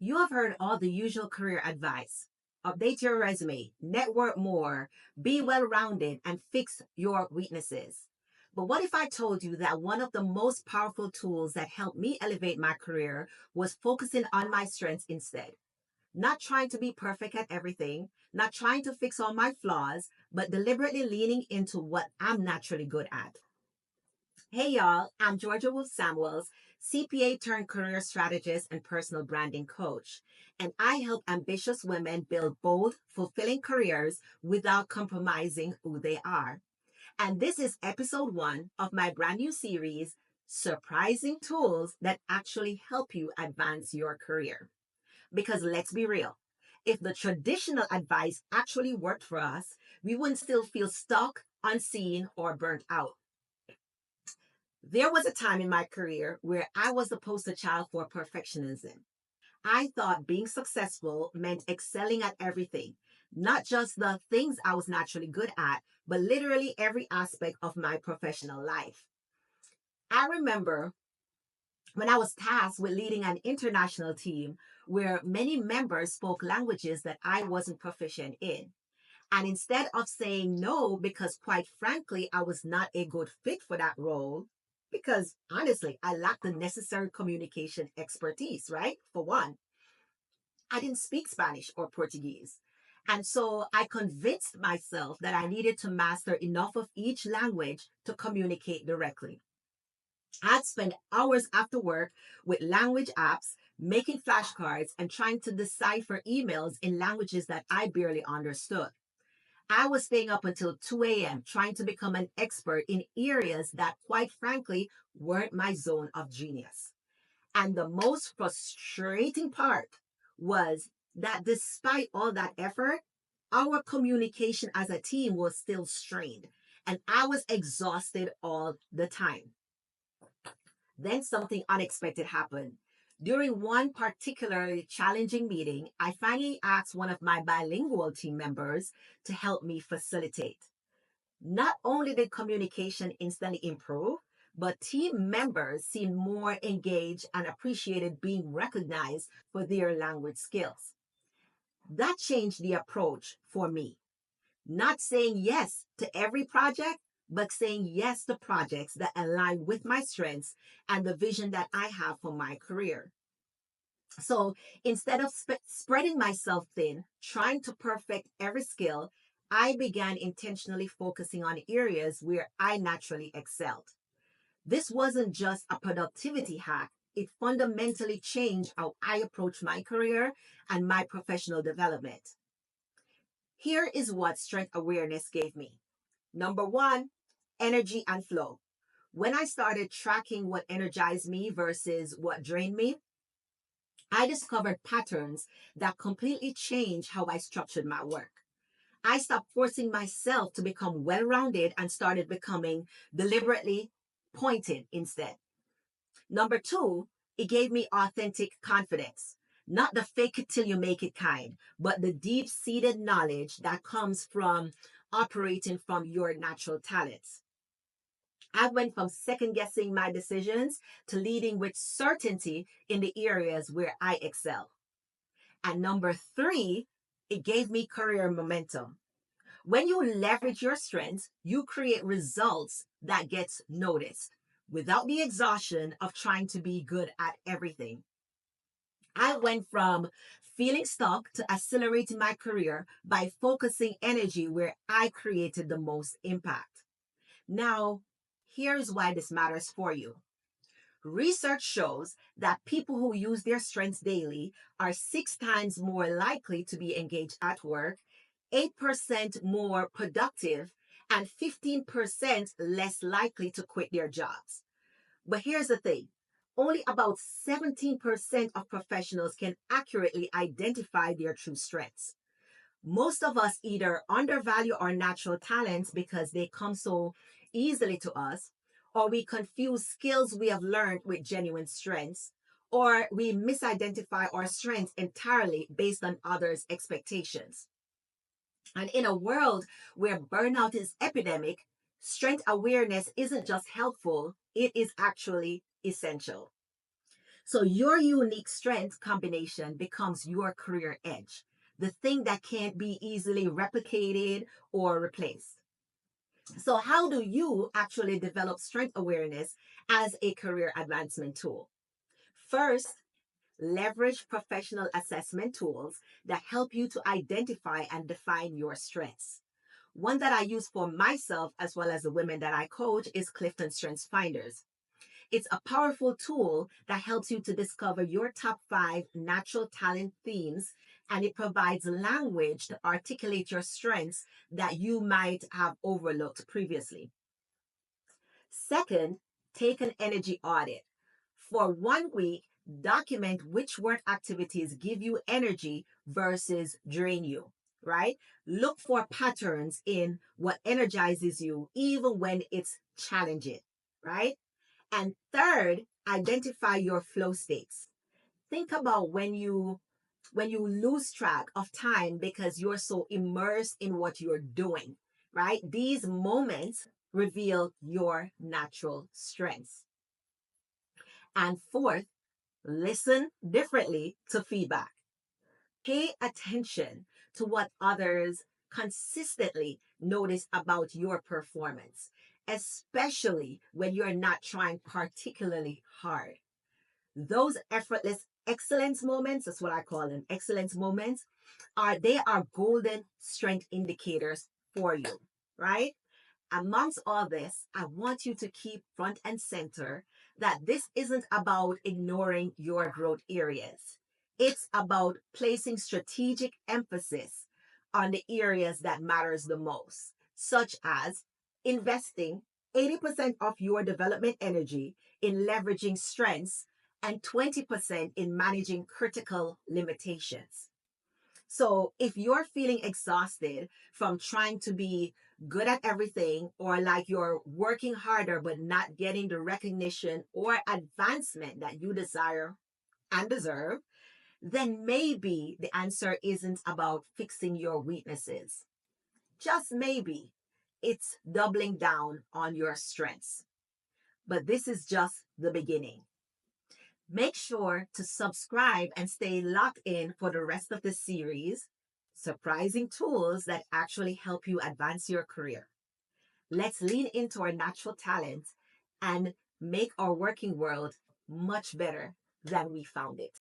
You have heard all the usual career advice. Update your resume, network more, be well rounded, and fix your weaknesses. But what if I told you that one of the most powerful tools that helped me elevate my career was focusing on my strengths instead? Not trying to be perfect at everything, not trying to fix all my flaws, but deliberately leaning into what I'm naturally good at. Hey y'all, I'm Georgia Wolfe-Samuels, CPA turned career strategist and personal branding coach. And I help ambitious women build bold, fulfilling careers without compromising who they are. And this is episode 1 of my brand new series, Surprising Tools That Actually Help You Advance Your Career. Because let's be real, if the traditional advice actually worked for us, we wouldn't still feel stuck, unseen, or burnt out. There was a time in my career where I was the poster child for perfectionism. I thought being successful meant excelling at everything, not just the things I was naturally good at, but literally every aspect of my professional life. I remember when I was tasked with leading an international team where many members spoke languages that I wasn't proficient in. And instead of saying no, because quite frankly, I was not a good fit for that role, because honestly, I lacked the necessary communication expertise, right? For one, I didn't speak Spanish or Portuguese. And so I convinced myself that I needed to master enough of each language to communicate directly. I'd spend hours after work with language apps, making flashcards, and trying to decipher emails in languages that I barely understood. I was staying up until 2 a.m. trying to become an expert in areas that, quite frankly, weren't my zone of genius. And the most frustrating part was that despite all that effort, our communication as a team was still strained, and I was exhausted all the time. Then something unexpected happened. During one particularly challenging meeting, I finally asked one of my bilingual team members to help me facilitate. Not only did communication instantly improve, but team members seemed more engaged and appreciated being recognized for their language skills. That changed the approach for me. Not saying yes to every project, but saying yes to projects that align with my strengths and the vision that I have for my career. So instead of spreading myself thin, trying to perfect every skill, I began intentionally focusing on areas where I naturally excelled. This wasn't just a productivity hack, it fundamentally changed how I approach my career and my professional development. Here is what strength awareness gave me. Number one, energy and flow. When I started tracking what energized me versus what drained me, I discovered patterns that completely changed how I structured my work. I stopped forcing myself to become well rounded and started becoming deliberately pointed instead. Number two, it gave me authentic confidence. Not the fake it till you make it kind, but the deep seated knowledge that comes from operating from your natural talents. I went from second guessing my decisions to leading with certainty in the areas where I excel. And number three, it gave me career momentum. When you leverage your strengths, you create results that gets noticed without the exhaustion of trying to be good at everything. I went from feeling stuck to accelerating my career by focusing energy where I created the most impact. Now, here's why this matters for you. Research shows that people who use their strengths daily are 6 times more likely to be engaged at work, 8% more productive, and 15% less likely to quit their jobs. But here's the thing, only about 17% of professionals can accurately identify their true strengths. Most of us either undervalue our natural talents because they come so easily to us, or we confuse skills we have learned with genuine strengths, or we misidentify our strengths entirely based on others' expectations. And in a world where burnout is epidemic, strength awareness isn't just helpful, it is actually essential. So your unique strength combination becomes your career edge, the thing that can't be easily replicated or replaced. So, how do you actually develop strength awareness as a career advancement tool? First, leverage professional assessment tools that help you to identify and define your strengths. One that I use for myself as well as the women that I coach is Clifton Strengths Finders. It's a powerful tool that helps you to discover your top 5 natural talent themes, and it provides language to articulate your strengths that you might have overlooked previously. Second, take an energy audit. For 1 week, document which work activities give you energy versus drain you, right? Look for patterns in what energizes you, even when it's challenging, right? And third, identify your flow states. Think about when you lose track of time because you're so immersed in what you're doing, right? These moments reveal your natural strengths. And fourth, listen differently to feedback. Pay attention to what others consistently notice about your performance, especially when you're not trying particularly hard. Those effortless excellence moments, that's what I call them, excellence moments, they are golden strength indicators for you, right? Amongst all this, I want you to keep front and center that this isn't about ignoring your growth areas. It's about placing strategic emphasis on the areas that matters the most, such as investing 80% of your development energy in leveraging strengths and 20% in managing critical limitations. So if you're feeling exhausted from trying to be good at everything, or like you're working harder but not getting the recognition or advancement that you desire and deserve, then maybe the answer isn't about fixing your weaknesses. Just maybe it's doubling down on your strengths. But this is just the beginning. Make sure to subscribe and stay locked in for the rest of the series, surprising tools that actually help you advance your career. Let's lean into our natural talents and make our working world much better than we found it.